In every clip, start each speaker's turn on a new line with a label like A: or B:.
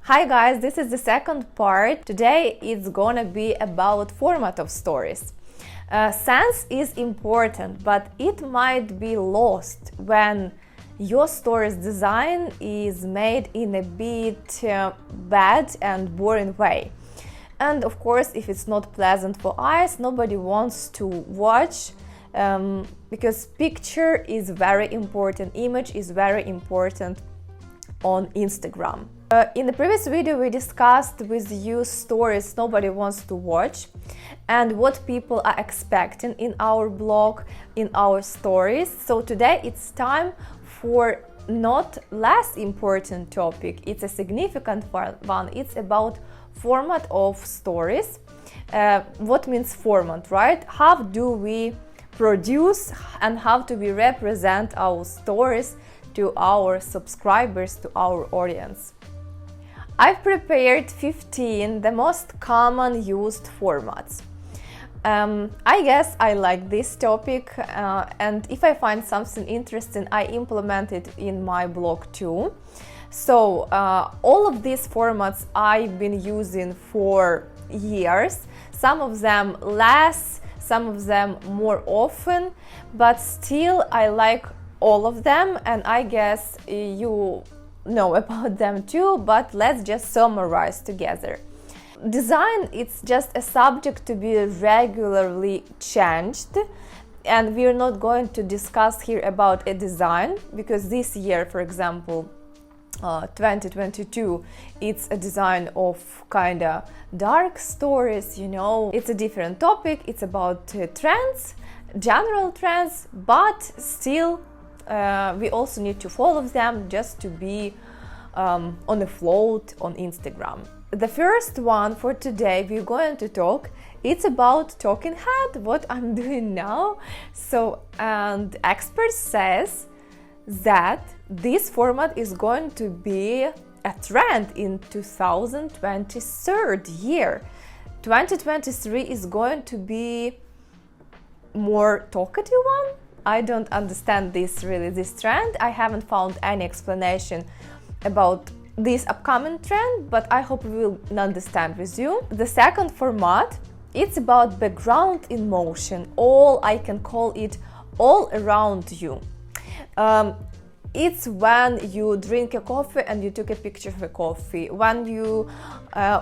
A: Hi guys, this is the second part. Today it's gonna be about format of stories. Sense is important, but it might be lost when your story's design is made in a bit bad and boring way. And of course, if it's not pleasant for eyes, nobody wants to watch because picture is very important, image is very important on Instagram. In the previous video we discussed with you stories nobody wants to watch and what people are expecting in our blog, in our stories. So today it's time for not less important topic, it's a significant one. It's about format of stories. What means format, right? How do we produce and how do we represent our stories to our subscribers, to our audience? I've prepared 15 the most common used formats. I guess I like this topic and if I find something interesting, I implement it in my blog too. So all of these formats I've been using for years, some of them less, some of them more often, but still I like all of them and I guess you know about them too, but let's just summarize together. Design, it's just a subject to be regularly changed, and we're not going to discuss here about a design because this year, for example, 2022, it's a design of kind of dark stories, you know, it's a different topic, it's about trends, general trends, but still we also need to follow them just to be on the float on Instagram. The first one for today we're going to talk, it's about talking head, what I'm doing now. So, and expert says that this format is going to be a trend in 2023 year. 2023 is going to be more talkative one. I don't understand this trend. I haven't found any explanation about this upcoming trend, but I hope we will understand with you. The second format, it's about background in motion. I can call it all around you. It's when you drink a coffee and you took a picture of a coffee, when you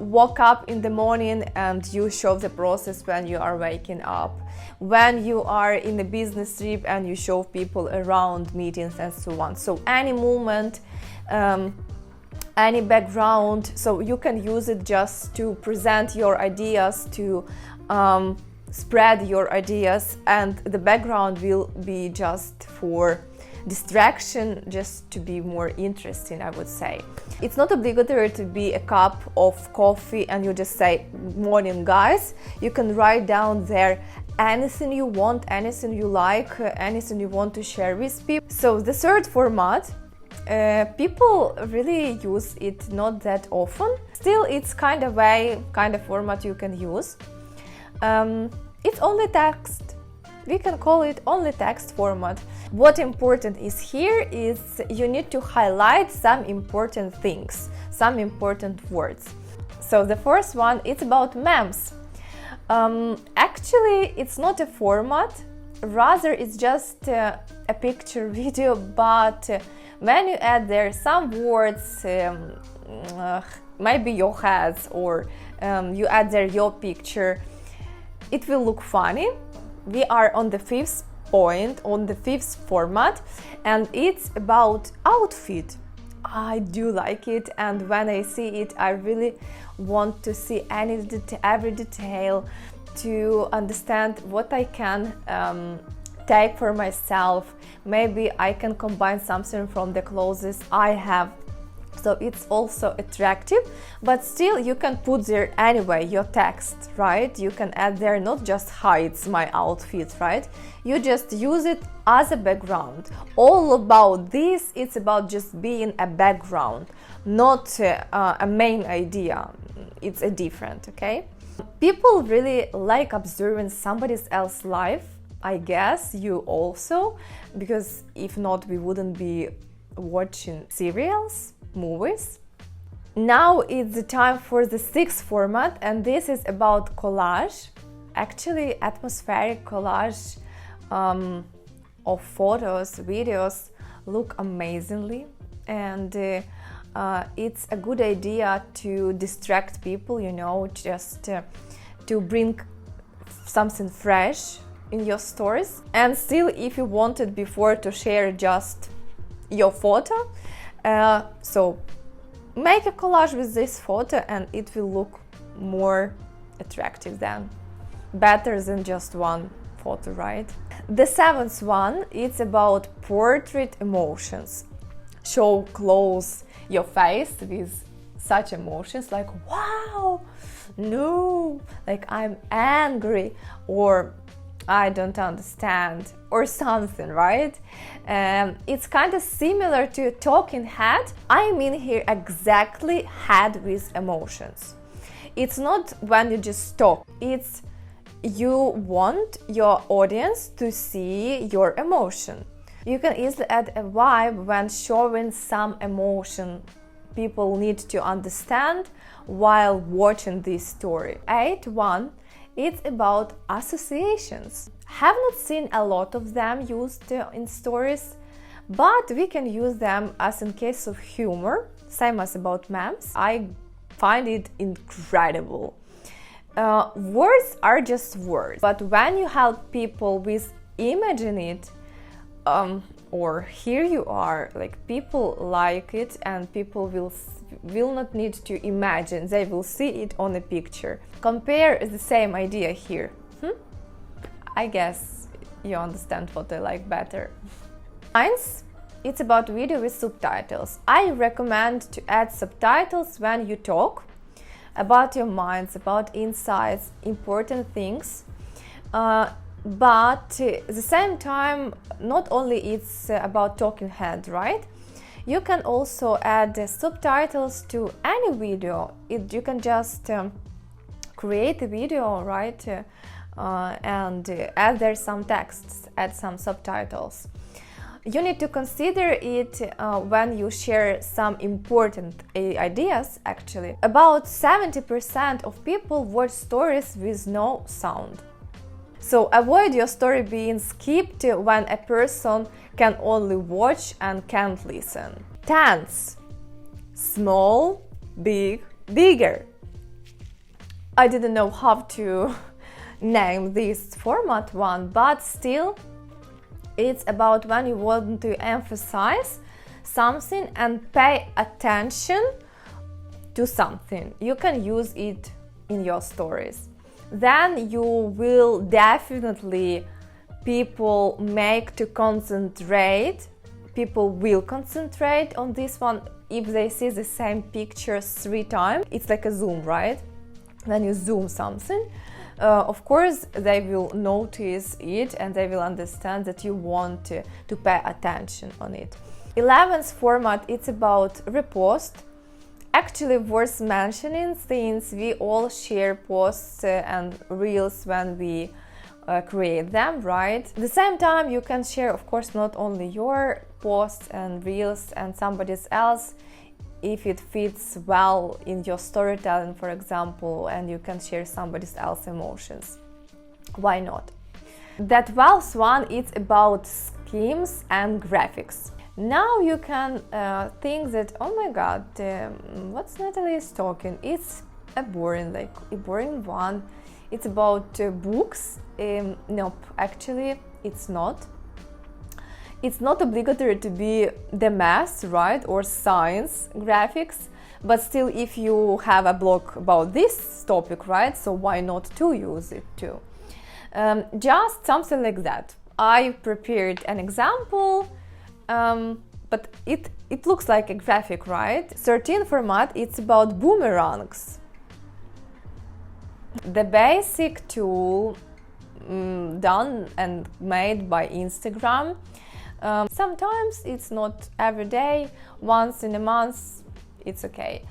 A: woke up in the morning and you show the process when you are waking up, when you are in a business trip and you show people around meetings and so on. So any moment, any background, so you can use it just to present your ideas, to spread your ideas, and the background will be just for distraction, just to be more interesting, I would say. It's not obligatory to be a cup of coffee and you just say morning guys. You can write down there anything you want, anything you like, anything you want to share with people. So the third format, people really use it not that often. Still, it's kind of format you can use. It's only text. We can call it only text format. What important is here is you need to highlight some important things, some important words. So the first one, it's about memes. Actually, it's not a format, rather it's just a picture video, but when you add there some words, maybe your heads, or you add there your picture, it will look funny. We are on the fifth point, on the fifth format, and it's about outfit. I do like it, and when I see it, I really want to see every detail to understand what I can take for myself. Maybe I can combine something from the clothes I have. So it's also attractive, but still you can put there anyway your text, right? You can add there not just hides my outfit, right? You just use it as a background. All about this, it's about just being a background, not a main idea. It's a different, okay? People really like observing somebody else's life. I guess you also, because if not, we wouldn't be watching serials, movies. Now it's the time for the sixth format, and this is about collage. Actually, atmospheric collage of photos, videos look amazingly, and it's a good idea to distract people, you know, just to bring something fresh in your stories. And still, if you wanted before to share just your photo, so make a collage with this photo and it will look more attractive than, better than just one photo, right? The seventh one, it's about portrait emotions. Show close your face with such emotions like wow, no, like I'm angry, or I don't understand, or something, right? It's kind of similar to a talking head. I mean here exactly head with emotions. It's not when you just talk, it's you want your audience to see your emotion. You can easily add a vibe when showing some emotion people need to understand while watching this story. 8.1, it's about associations. Have not seen a lot of them used in stories, but we can use them as in case of humor, same as about memes. I find it incredible. Words are just words, but when you help people with imaging it, or here you are, like people like it, and people will not need to imagine, they will see it on a picture. Compare the same idea here. I guess you understand what I like better. 9, it's about video with subtitles. I recommend to add subtitles when you talk about your minds, about insights, important things. But at the same time, not only it's about talking head, right? You can also add subtitles to any video. You can just create a video, right? And add there some texts, add some subtitles. You need to consider it when you share some important ideas, actually. About 70% of people watch stories with no sound. So avoid your story being skipped when a person can only watch and can't listen. 10, small, big, bigger. I didn't know how to name this format one, but still it's about when you want to emphasize something and pay attention to something. You can use it in your stories. Then you will definitely people will concentrate on this one if they see the same picture 3 times. It's like a zoom, right? When you zoom something, of course they will notice it and they will understand that you want to pay attention on it. 11th format, it's about repost. Actually worth mentioning since we all share posts and reels when we create them, right? At the same time you can share, of course, not only your posts and reels and somebody else if it fits well in your storytelling, for example, and you can share somebody else's emotions. Why not? That 12th one, it's about schemes and graphics. Now you can think that, oh my god, what's Natalie is talking? It's a boring one. It's about books. Nope, actually it's not. It's not obligatory to be the math, right, or science graphics, but still if you have a blog about this topic, right, so why not to use it too? Just something like that. I prepared an example, but it looks like a graphic, right? 13th format, it's about boomerangs. The basic tool done and made by Instagram. Sometimes it's not every day, once in a month, it's okay.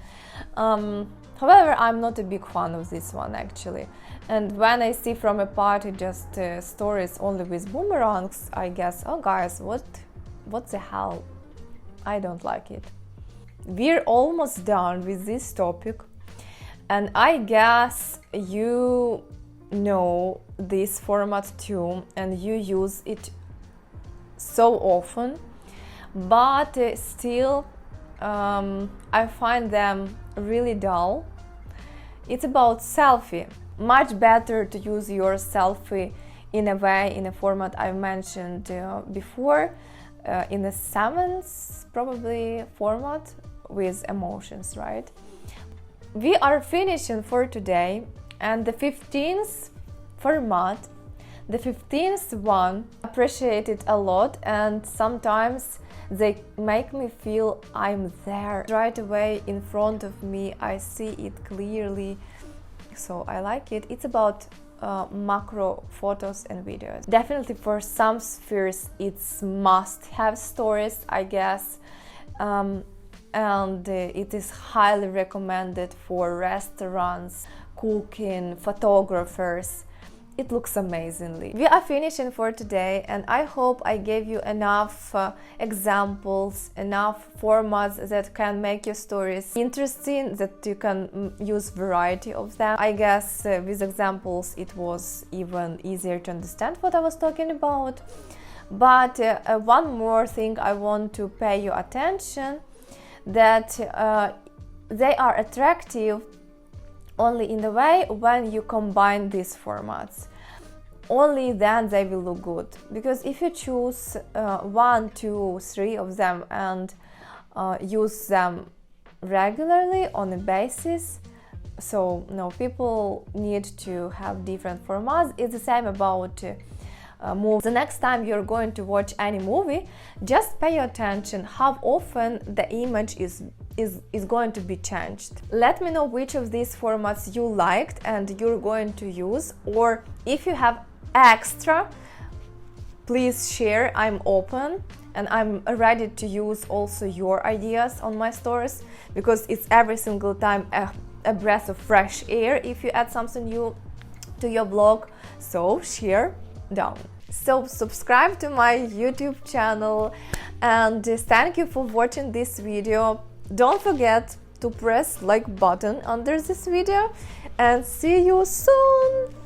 A: However, I'm not a big fan of this one actually. And when I see from a party just stories only with boomerangs, I guess, oh guys, what the hell? I don't like it. we're almost done with this topic, and I guess you know this format too and you use it so often, but still I find them really dull. It's about selfie. Much better to use your selfie in a way, in a format I mentioned before, in a 7th probably format with emotions, right? We are finishing for today, and the 15th format, the 15th one, appreciate it a lot, and sometimes they make me feel I'm there right away in front of me. I see it clearly, so I like it. It's about macro photos and videos. Definitely for some spheres it's must-have stories, I guess, and it is highly recommended for restaurants, cooking, photographers. It looks amazingly. We are finishing for today, and I hope I gave you enough examples, enough formats that can make your stories interesting, that you can use variety of them. I guess with examples it was even easier to understand what I was talking about. But one more thing I want to pay your attention, that they are attractive only in the way when you combine these formats. Only then they will look good. Because if you choose 1, 2, 3 of them and use them regularly on a basis, so no, people need to have different formats. It's the same about movies. The next time you're going to watch any movie, just pay attention how often the image is going to be changed. Let me know which of these formats you liked and you're going to use, or if you have extra, please share. I'm open and I'm ready to use also your ideas on my stories, because it's every single time a breath of fresh air if you add something new to your blog. So share down. So subscribe to my YouTube channel, and thank you for watching this video. Don't forget to press like button under this video, and see you soon.